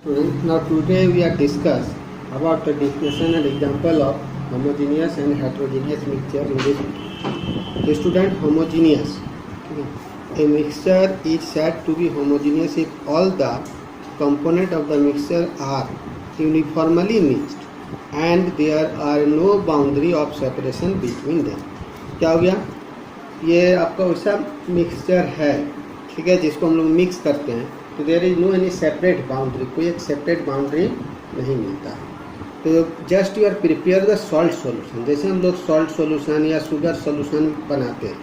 Now today we are discuss about the definition and example of homogeneous and heterogeneous mixture in this video. The student homogeneous. A mixture is said to be homogeneous if all the components of the mixture are uniformly mixed and there are no boundary of separation between them. क्या हो गया? ये आपका वैसा mixture है, ठीक है, जिसको हम लोग मिक्स करते हैं, तो there is no any separate boundary, कोई एक सेपरेट बाउंड्री नहीं मिलता है. तो just you are prepare the salt solution. जैसे हम लोग सॉल्ट सॉल्यूशन या शुगर सॉल्यूशन बनाते हैं,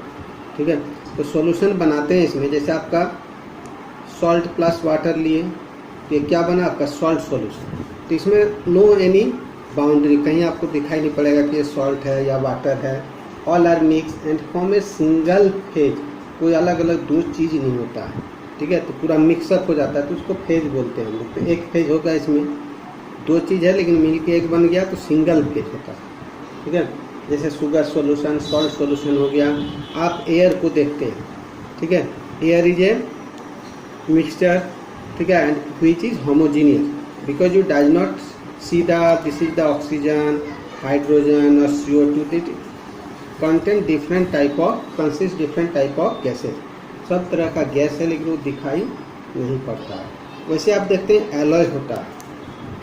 ठीक है, तो सॉल्यूशन बनाते हैं इसमें, जैसे आपका सॉल्ट प्लस वाटर लिए, तो ये क्या बना आपका सॉल्ट सॉल्यूशन. तो इसमें नो एनी बाउंड्री, कहीं आपको दिखाई नहीं पड़ेगा कि ये सॉल्ट है या वाटर है. All are mix and form a single phase. कोई अलग अलग दो चीज़ नहीं होता है, ठीक है, तो पूरा मिक्सअप हो जाता है, तो उसको फेज बोलते हैं हम लोग. तो एक फेज होगा, इसमें दो चीज़ है लेकिन मिल के एक बन गया तो सिंगल फेज होता है, ठीक है. जैसे शुगर सॉल्यूशन, सॉल्ट सॉल्यूशन हो गया. आप एयर को देखते हैं, ठीक है, एयर इज ए मिक्सचर, ठीक है, and which is homogeneous because you does not see the this is the oxygen, hydrogen और CO2. Content different type of, consist different type of gases. सब तरह का गैस है लेकिन वो दिखाई नहीं पड़ता है. वैसे आप देखते हैं एलॉय होता है,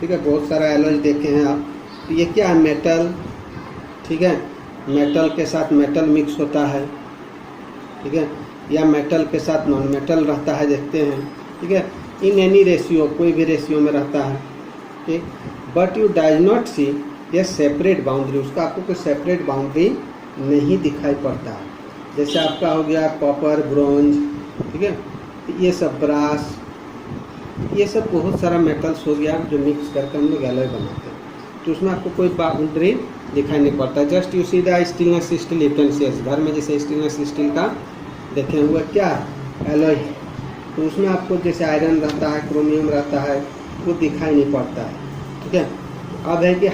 ठीक है, बहुत सारा एलॉय देखे हैं आप. तो ये क्या है? मेटल, ठीक है, मेटल के साथ मेटल मिक्स होता है, ठीक है, या मेटल के साथ नॉन मेटल रहता है, देखते हैं, ठीक है, इन एनी रेशियो, कोई भी रेशियो में रहता है, ठीक. बट यू डज नॉट सी ये सेपरेट बाउंड्री, उसका आपको कोई सेपरेट बाउंड्री नहीं दिखाई पड़ता है. जैसे आपका हो गया कॉपर, ब्रोंज, ठीक है, ये सब ब्रास, ये सब बहुत सारा मेटल्स हो गया जो मिक्स करके हम लोग एलॉय बनाते हैं. तो उसमें आपको कोई बाउंड्री दिखाई नहीं पड़ता. Just you see the stainless steel utensils. घर में जैसे स्टेनलेस स्टील का देखे हुआ क्या एलॉय है, तो उसमें आपको जैसे आयरन रहता है, क्रोमियम रहता है, वो दिखाई नहीं पड़ता है, ठीक है. अब है कि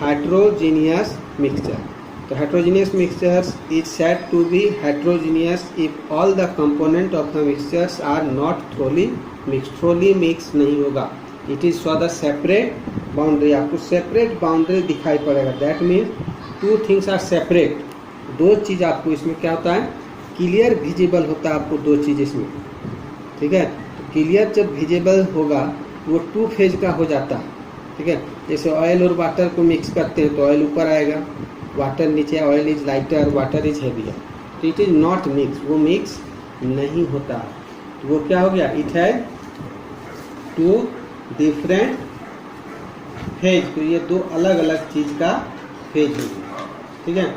हेट्रोजीनियस मिक्सचर. तो heterogeneous mixtures is said to be heterogeneous if all the component of the mixtures are not thoroughly mixed. thoroughly mix नहीं होगा. It is for the separate boundary. आपको separate boundary दिखाई पड़ेगा. That means two things are separate. दो चीज़ आपको इसमें क्या होता है? क्लियर विजिबल होता है आपको दो चीज़ इसमें, ठीक है. तो क्लियर जब विजिबल होगा वो टू फेज का हो जाता है, ठीक है. जैसे ऑयल और वाटर को मिक्स करते हैं तो ऑयल ऊपर आएगा, वाटर नीचे, oil is lighter, water is heavier. तो इट इज नॉट मिक्स, वो मिक्स नहीं होता. तो वो क्या हो गया? इट है टू डिफरेंट फेज. तो ये दो अलग अलग चीज का फेज हो गया, ठीक है.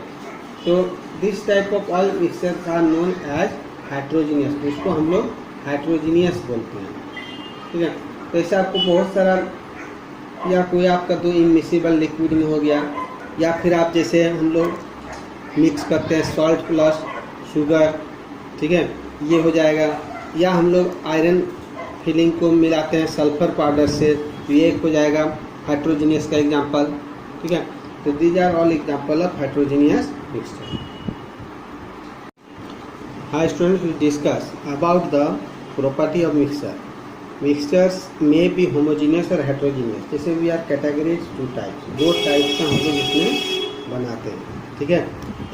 तो this type of oil mixture are known as heterogeneous. तो इसको हम लोग हेट्रोजीनियस बोलते हैं, ठीक है. तो ऐसे आपको बहुत सारा, या कोई आपका दो इमिसिबल लिक्विड में हो गया, या फिर आप जैसे हम लोग मिक्स करते हैं सॉल्ट प्लस शुगर, ठीक है, ये हो जाएगा. या हम लोग आयरन फिलिंग को मिलाते हैं सल्फर पाउडर से, तो ये एक हो जाएगा हेट्रोजीनियस का एग्जांपल, ठीक है. तो these are all example of heterogeneous mixture. Hi students, we discuss about the property of mixture. Mixtures में भी होमोजीनियस और हेट्रोजीनियस. जैसे we are categorise two types, दो टाइप्स का हम लोग इसमें बनाते हैं, ठीक है.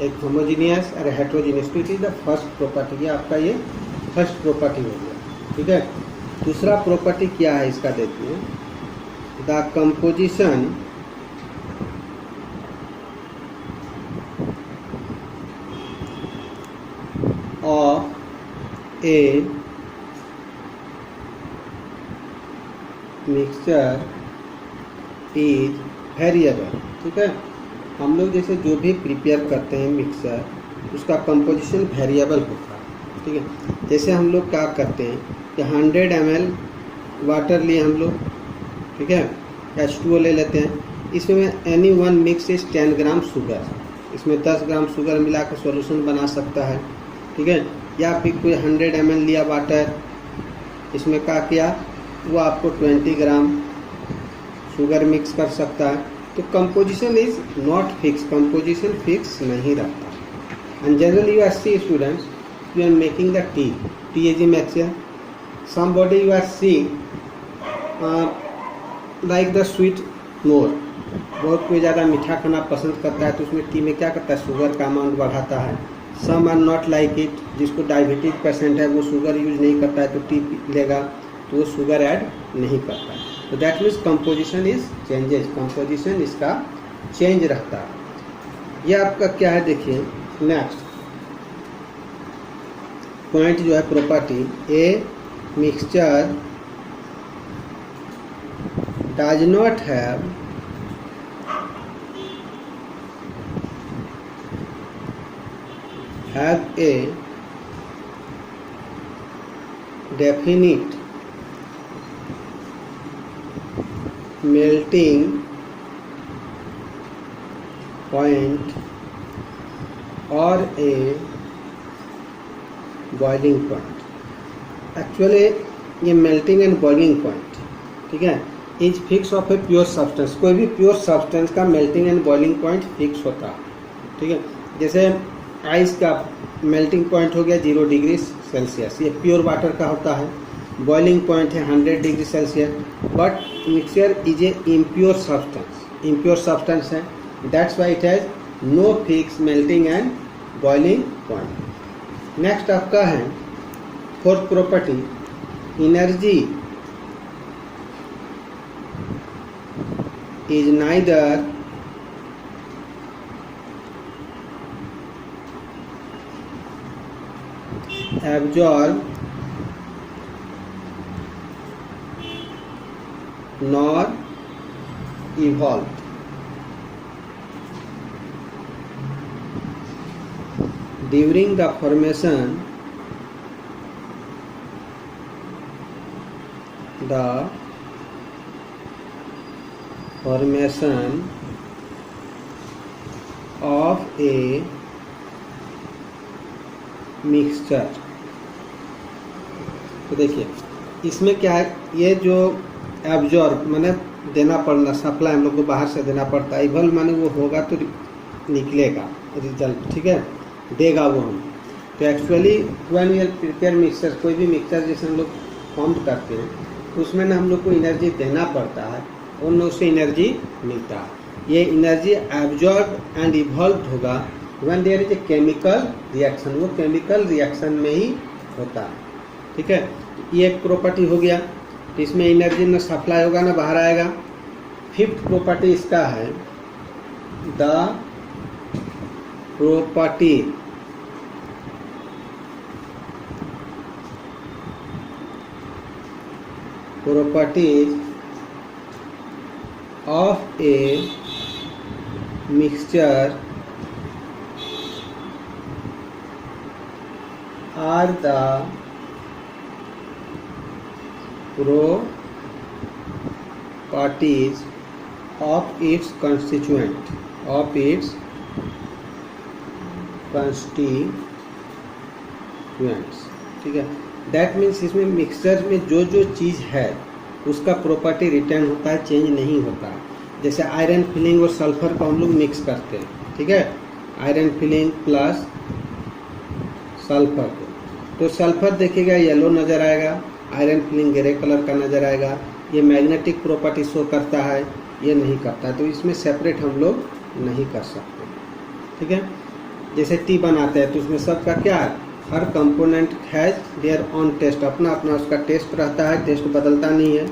एक होमोजीनियस और हेट्रोजीनियस. तो it is the first property. आपका ये फर्स्ट प्रॉपर्टी हो गया, ठीक है. दूसरा प्रॉपर्टी क्या है इसका देखिए. The composition of a mixture is variable, ठीक है. हम लोग जैसे जो भी प्रिपेयर करते हैं मिक्सचर, उसका कंपोजिशन वेरिएबल होता है, ठीक है. जैसे हम लोग क्या करते हैं कि 100 ml वाटर लिए हम लोग, ठीक है, H2O ले लेते हैं. इसमें any one mix is 10 gram sugar. इसमें 10 ग्राम शुगर मिला कर सॉल्यूशन बना सकता है, ठीक है. या फिर कोई 100 ml लिया वाटर, इसमें क्या किया, वो आपको 20 ग्राम शुगर मिक्स कर सकता है. तो composition is not fix, composition fix नहीं रहता. And generally you are see students, you are making the tea. Tea is a mixture. somebody you are seeing like the sweet more, बहुत कोई ज़्यादा मीठा खाना पसंद करता है तो उसमें टी में क्या करता है, शुगर का अमाउंट बढ़ाता है। Some are not like it, जिसको डायबिटीज पेशेंट है वो शुगर यूज नहीं करता है तो टी लेगा तो वो शुगर ऐड नहीं करता है। तो that means composition is changes, composition इसका चेंज रहता है। ये आपका क्या है देखिए, नेक्स्ट पॉइंट जो है property, a mixture does not have a definite melting point or a boiling point। Actually ये मेल्टिंग एंड बॉइलिंग पॉइंट, ठीक है, is fix of a pure substance. कोई भी प्योर सब्सटेंस का melting and boiling point fix होता है, ठीक है। जैसे आइस का मेल्टिंग पॉइंट हो गया 0 डिग्री सेल्सियस, ये प्योर वाटर का होता है। बॉइलिंग पॉइंट है 100 degree Celsius. But mixture is a impure substance, impure substance है, that's why it has no fix melting and boiling point. Next आपका है fourth property, energy is neither absorb nor evolved। During the formation, of a mixture. तो देखिए इसमें क्या है, ये जो एब्जॉर्ब माने देना पड़ना, सप्लाई हम लोग को बाहर से देना पड़ता है, इवल माने वो होगा तो निकलेगा रिजल्ट, ठीक है, देगा वो हम। तो actually when we prepare mixture, कोई भी मिक्सचर जैसे हम लोग फॉर्म करते हैं तो उसमें ना हम लोग को एनर्जी देना पड़ता है और न उससे एनर्जी मिलता है। ये एनर्जी एब्जॉर्ब एंड इवॉल्व होगा when there is a chemical reaction, वो केमिकल रिएक्शन में ही होता है, ठीक है। ये एक प्रॉपर्टी हो गया, तो इसमें एनर्जी न सप्लाई होगा ना बाहर आएगा। फिफ्थ प्रॉपर्टी इसका है the properties of a mixture are the properties of its constituent, ठीक है। दैट मीन्स इसमें मिक्सचर में जो जो चीज़ है उसका प्रॉपर्टी रिटर्न होता है, चेंज नहीं होता है। जैसे आयरन फिलिंग और सल्फर को हम लोग मिक्स करते हैं, ठीक है, आयरन फिलिंग प्लस सल्फर को, तो सल्फर देखिएगा येलो नज़र आएगा, आयरन फिलिंग ग्रे कलर का नज़र आएगा। ये मैग्नेटिक प्रॉपर्टी शो करता है, ये नहीं करता, तो इसमें सेपरेट हम लोग नहीं कर सकते, ठीक है। जैसे टी बनाते हैं तो उसमें सबका क्या है, हर component has their own taste, अपना अपना उसका टेस्ट रहता है, टेस्ट बदलता नहीं है।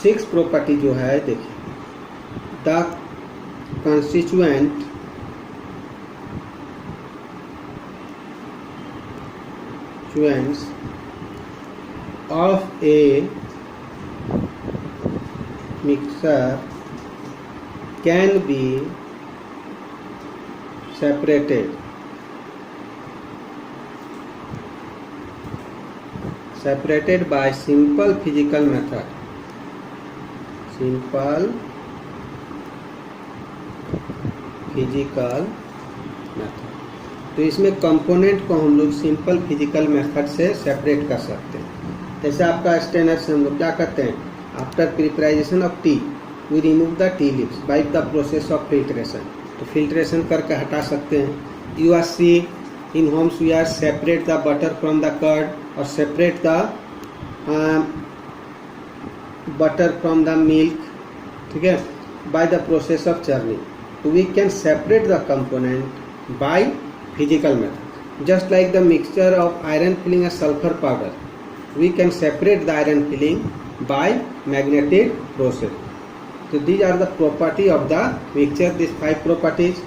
सिक्स प्रॉपर्टी जो है देखिए, the constituent of a mixture can be separated by simple physical method, तो इसमें कंपोनेंट को हम लोग सिंपल फिजिकल मेथड से सेपरेट कर सकते हैं। जैसे आपका स्टेनर से हम लोग क्या करते हैं, after preparation of tea we remove the tea leaves by the process of filtration, तो फिल्ट्रेशन करके हटा सकते हैं। You are see in homes we are separate the butter from the curd और separate the butter from the milk, ठीक है, by the process of churning. We can separate the component by physical method. Just like the mixture of iron filling and sulfur powder, we can separate the iron filling by magnetic process. So these are the property of the mixture. These 5 properties.